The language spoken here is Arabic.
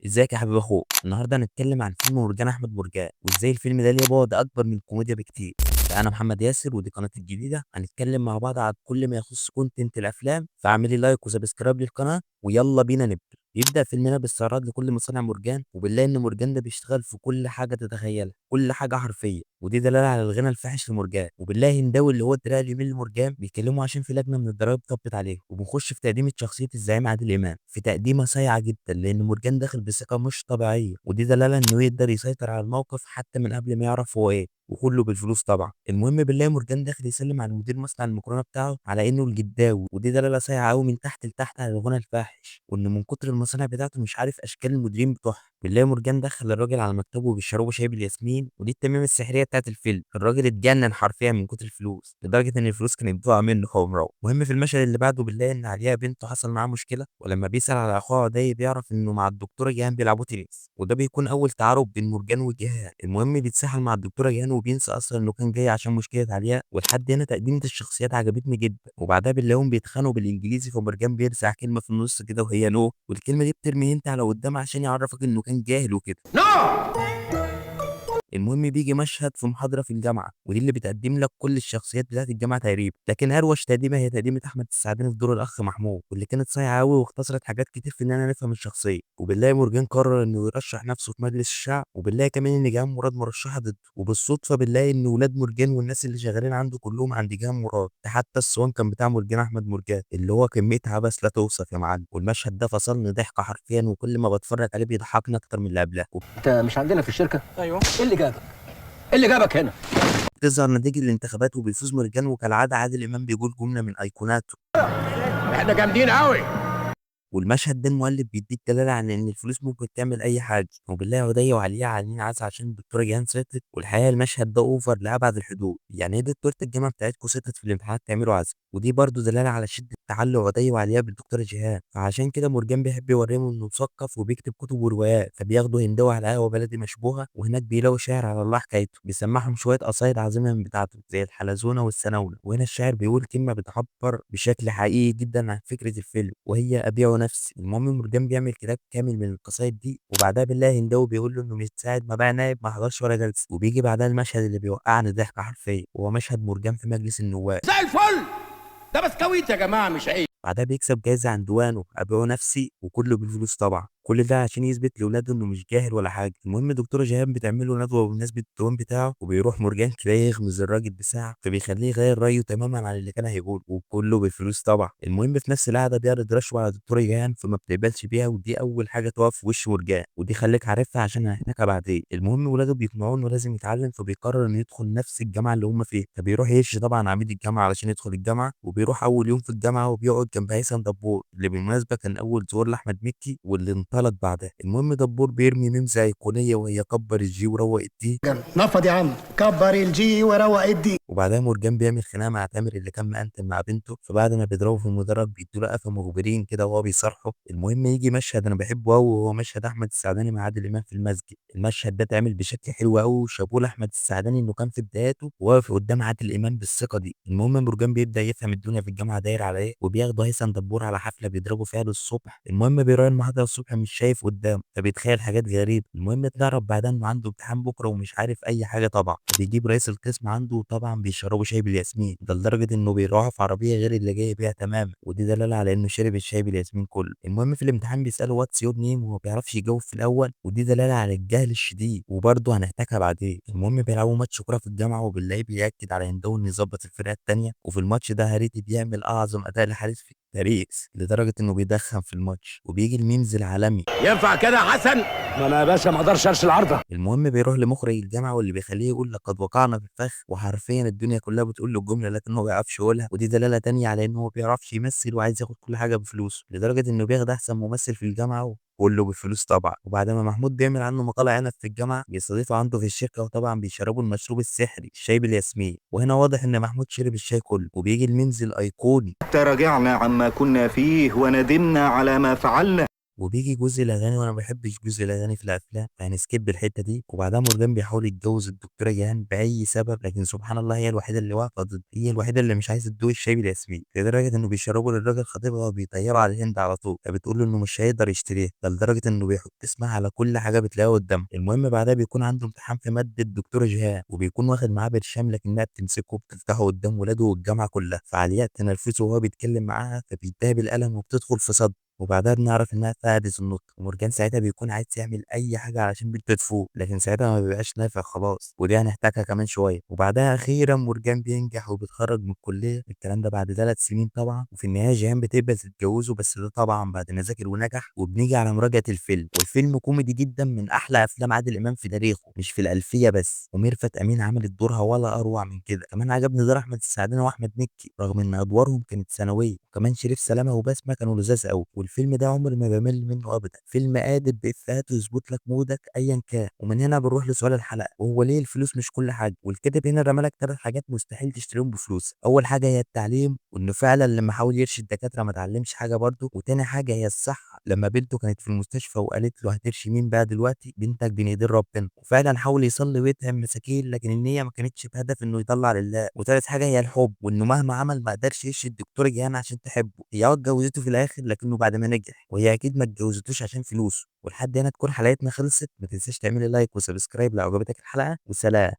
ازيك يا حبيب اخوك؟ النهارده هنتكلم عن فيلم مرجان احمد مرجان، وازاي الفيلم ده ليه بعد اكبر من الكوميديا بكتير. انا محمد ياسر ودي قناتي الجديده، هنتكلم مع بعض عن كل ما يخص كونتنت الافلام، فاعملي لايك وسبسكرايب للقناه ويلا بينا نبدا. يبدا فيلمنا باستعراض لكل مصانع مرجان، وبنلاقي ان مرجان ده بيشتغل في كل حاجه تتخيلها، كل حاجه حرفيا، ودي دلاله على الغنى الفاحش لمرجان. وبنلاقي هنداوي اللي هو الدراع اليمين لمرجان بيكلموا عشان في لجنه من الضرايب طبت عليه، وبنخش في تقديمه شخصيه الزعيم عادل امام في تقديمه صايعه جدا، لان مرجان داخل بثقه مش طبيعيه، ودي دلاله انه يقدر يسيطر على الموقف حتى من قبل ما يعرف هو ايه، وكله بالفلوس طبعا. المهم بنلاقي مرجان داخل يسلم على مدير مصنع المكرونه بتاعه على انه الجداوي، ودي دلاله صايعه قوي من تحت لتحت على الغنى الفاحش، وان من كتر المصانع بتاعته مش عارف اشكال المديرين بتوعها. بنلاقي مرجان دخل الراجل على مكتبه وبيشربوا شاي بالياسمين، ودي التميمه السحريه بتاعت الفيلم. الراجل اتجنن حرفيا من كتر الفلوس، لدرجه ان الفلوس كانت بتقع منه وهو مروح. المهم في المشهد اللي بعده بنلاقي ان عليا بنته حصل معاها مشكله، ولما بيسال على اخوها عدي بيعرف انه مع الدكتوره جيهان بيلعبوا تنس، وده بيكون اول تعارف بين مرجان وجيهان. المهم بيتسحل مع الدكتوره جيهان وبينسى اصلا انه كان جاي عشان مشكله عليا. ولحد هنا تقديمه الشخصيات عجبتني جدا، وبعدها بنلاقيهم بيتخانقوا بالانجليزي، فمرجان بيرزع كلمه في النص كده وهي نو، والكلمه دي بترمي انت على قدام عشان يعرفك انه كان جاهل وكده. المهم بيجي مشهد في محاضرة في الجامعة، ودي اللي بتقدم لك كل الشخصيات بتاعت الجامعة تقريبا، لكن أروش تقديمة هي تقديمة أحمد السعداني في دور الأخ محمود، واللي كانت صايعة أوي واختصرت حاجات كتير في إننا نفهم الشخصية. وبنلاقي مرجان قرر إنه يرشح نفسه في مجلس الشعب، وبنلاقي كمان إن جيهان مراد مرشحة ضده، وبالصدفة بنلاقي إن ولاد مرجان والناس اللي شغالين عنده كلهم عند جيهان مراد، ده حتى الصوان كان بتاع مرجان أحمد مرجان اللي هو كمية عبث لا توصف يا معلم. والمشهد ده فصلني ضحكة حرفيا، وكل ما بتفرج عليه بيضحكني أكتر من اللي قبلها. انت مش عندنا في الشركه؟ ايوه. ايه اللي جابك؟ ايه اللي جابك هنا؟ بتظهر نتيجة الانتخابات وبيفوز مرجان، وكالعادة عادل إمام بيقول جملة من أيقوناته. احنا جامدين قوي. والمشهد ده المؤلف بيديك دلالة عن إن الفلوس ممكن تعمل أي حاجة، وبنلاقي هدية وعليا عاملين عزا عشان الدكتورة جيهان سقطت، والحقيقة المشهد ده أوفر لأبعد الحدود. يعني إيه دكتورة الجامعة بتاعتكم سقطت في الامتحانات تعملوا عزا؟ ودي برضه دلالة على شدة تعلق هدية وعليا بالدكتورة جيهان، فعشان كده مرجان بيحب يوريهم إنه مثقف وبيكتب كتب وروايات، فبياخدوا هندوة على قهوة بلدي مشبوهة، وهناك بيلاقوا شاعر على الله حكايته بيسمعهم شوية قصايد عظيمة من بتاعته زي الحلزونة والسناولة. وهنا الشاعر بيقول كلمة بتعبر بشكل حقيقي جدا عن فكرة الفيلم، وهي أبيع نفسي. المهم مرجان بيعمل كتاب كامل من القصايد دي، وبعدها بنلاقي هنداوي بيقول له انه من ساعه ما بقى نائب ما حضرش ولا جلسه، وبيجي بعدها المشهد اللي بيوقعني ضحك حرفيا، وهو مشهد مرجان في مجلس النواب. زي الفل. ده بسكويت يا جماعه مش عيب. بعدها بيكسب جايزة عن ديوانه أبيعه نفسي، وكله بالفلوس طبعا، كل ده عشان يثبت لولاده إنه مش جاهل ولا حاجة. المهم دكتورة جيهان بتعمل له ندوة بمناسبة الديوان بتاعه، وبيروح مرجان كده يغمز الراجل بساعة، فبيخليه يغير رأيه تماما عن اللي كان هيقوله، وكله بالفلوس طبعا. المهم في نفس القعدة بيعرض رشوة على دكتورة جيهان، فما بتقبلش بيها، ودي أول حاجة تقف في وش مرجان، ودي خليك عارفها عشان هنحكيها بعدين. المهم ولاده بيقنعوه إنه لازم يتعلم، فبيقرر إنه يدخل نفس الجامعة اللي هم فيها، فبيروح يشي طبعا عميد الجامعة علشان يدخل الجامعة، وبيروح أول يوم في الجامعة وبيقعد جنب هيثم دبور اللي بالمناسبة كان أول ظهور لأحمد مكي واللي انطلق بعدها. المهم دبور بيرمي ميمز أيقونية وهي كبر الجي وروق الدي، نفض يا عم، كبر الجي وروق الدي. وبعدها مرجان بيعمل خناقة مع تامر اللي كان مقنتن مع بنته، فبعد ما بيضربوا في المدرج بيدوا له قفا مخبرين كده وهو بيصارحه. المهم يجي مشهد أنا بحبه أوي، وهو مشهد أحمد السعداني مع عادل إمام في المسجد. المشهد ده اتعمل بشكل حلو أوي، وشابوه لأحمد السعداني إنه كان في بداياته واقف قدام عادل إمام بالثقة دي. المهم مرجان بيبدأ يفهم الدنيا في الجامعة داير على إيه، وبياخدوا هيثم دبور على حفلة بيضربوا فيها للصبح. المهم بيراعي المحاضرة الصبح مش شايف قدامه، فبيتخيل حاجات غريبة. المهم بنعرف بعدها إنه عنده امتحان بكرة ومش عارف أي حاجة طبعا، فبيجيب رئيس القسم عنده، وطبعا بيشربوا شاي بالياسمين، ده لدرجة إنه بيروحوا في عربية غير اللي جاي بيها تماما، ودي دلالة على إنه شرب الشاي بالياسمين كله. المهم في الامتحان بيسأله واتس يور نيم وهو بيعرفش يجاوب في الأول، ودي دلالة على الجهل الشديد، وبرضه هنحتاجها بعدين. المهم بيلعبوا ماتش كورة في الجامعة، وبنلاقيه بيأكد على هندو إنه يظبط الفرقة التانية، وفي الماتش ده هاريدي بيعمل أعظم أداء لحارس في التاريخ، لدرجة إنه بيدخن في الماتش، وبيجي الميمز العالمي. ينفع كده يا حسن؟ ما انا يا باشا ما اقدرش ارسل عرضه. المهم بيروح لمخرج الجامعة واللي بيخليه يقول لقد وقعنا في الفخ، وحرفيا الدنيا كلها بتقول له الجملة لكن هو ما بيعرفش يقولها، ودي دلالة تانية على انه هو ما بيعرفش يمثل وعايز ياخد كل حاجة بفلوسه، لدرجة انه بياخد احسن ممثل في الجامعة وكله بفلوس طبعا. وبعد ما محمود بيعمل عنه مقالة عنب في الجامعة بيستضيفه عنده في الشركة، وطبعا بيشربوا المشروب السحري الشاي بالياسمين، وهنا واضح ان محمود شرب الشاي كله، وبيجي الميمز الايقوني. تراجعنا عما كنا فيه وندمنا على ما فعلنا. وبيجي جزء الاغاني وانا ما بحبش جزء الاغاني في الافلام، يعني سكيب الحته دي. وبعدها مورجان بيحاول يتجوز الدكتوره جيهان باي سبب، لكن سبحان الله هي الوحيده اللي واقفه ضد، هي الوحيده اللي مش عايزه تدوق الشاي بالياسمين، لدرجه انه بيشربوا للراجل خطيبها وبيطيروا على الهند على طول، فبتقول له انه مش هيقدر يشتريها، ده لدرجه انه بيحط اسمها على كل حاجه بتلاقيها قدامه. المهم بعدها بيكون عنده امتحان في ماده الدكتوره جيهان، وبيكون واخد معاه برشام لكنها بتمسكه وبتفتحه قدام ولاده والجامعه كلها، فعلياء تنرفزه وهو بيتكلم معاها فبينتهي بالقلم وبتدخل في صدمه. وبعدها بنعرف انها فقدت النطق، ومرجان ساعتها بيكون عايز يعمل اي حاجه علشان بنته تفوق، لكن ساعتها ما بيبقاش نافع خلاص، ودي هنحتاجها كمان شويه. وبعدها اخيرا مرجان بينجح وبيتخرج من الكليه، الكلام ده بعد 3 سنين طبعا، وفي النهايه جيهان بتقبل تتجوزه، بس ده طبعا بعد ما ذاكر ونجح. وبنيجي على مراجعه الفيلم، والفيلم كوميدي جدا من احلى افلام عادل امام في تاريخه، مش في الالفيه بس، وميرفت امين عملت دورها ولا اروع من كده. كمان عجبني دور احمد السعداني واحمد مكي رغم ان ادوارهم كانت ثانويه، وكمان شريف سلامه وبسمه كانوا لذاذ قوي. والفيلم ده عمري ما بمل منه ابدا، فيلم قادر بافيهات ويظبط لك مودك ايا كان. ومن هنا بنروح لسؤال الحلقه، وهو ليه الفلوس مش كل حاجه؟ والكاتب هنا رمالك 3 حاجات مستحيل تشتريهم بفلوس. اول حاجه هي التعليم، وانه فعلا لما حاول يرشد الدكاتره ما اتعلمش حاجه برضه. وتاني حاجه هي الصحه، لما بنته كانت في المستشفى وقالت له هترشي مين بقى دلوقتي، بنتك بين ايدين ربنا، وفعلا حاول يصلي ويطعم مساكين، لكن النيه ما كانتش بهدف انه يطلع لله. وتالت حاجه هي الحب، وانه مهما عمل ما قدرش يرشد الدكتور جيهان عشان تحبه. هي اتجوزته في الاخر لكنه بعد ما نجح، وهي اكيد ما اتجوزتوش عشان فلوسه. ولحد هنا تكون حلقتنا خلصت، ما تنساش تعملي لايك وسبسكرايب لو عجبتك الحلقه، وسلام.